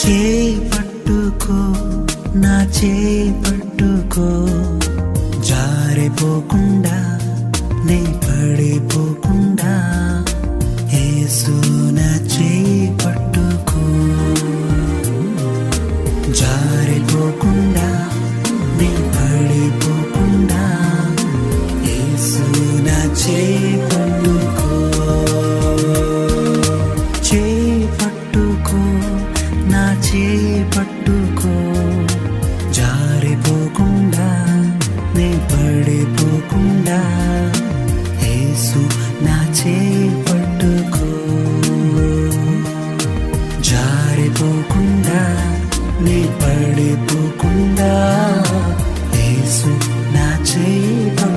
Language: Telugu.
చేయి పట్టుకో, నా చేయి పట్టుకో, జారిపోకుండా నే పడిపోకుండా, యేసు నా చేయి పట్టుకో, జారిపోకుండా నే పడిపోకుండా, యేసు నా చేయి పట్టుకో. చేయి పట్టుకో, నా చేయి పట్టుకో, జారిపోకుండా నే పడిపోకుండా, యేసు నా చేయి పట్టుకో, జారిపోకుండా నే పడిపోకుండా, యేసు నా చేయి పట్టుకో.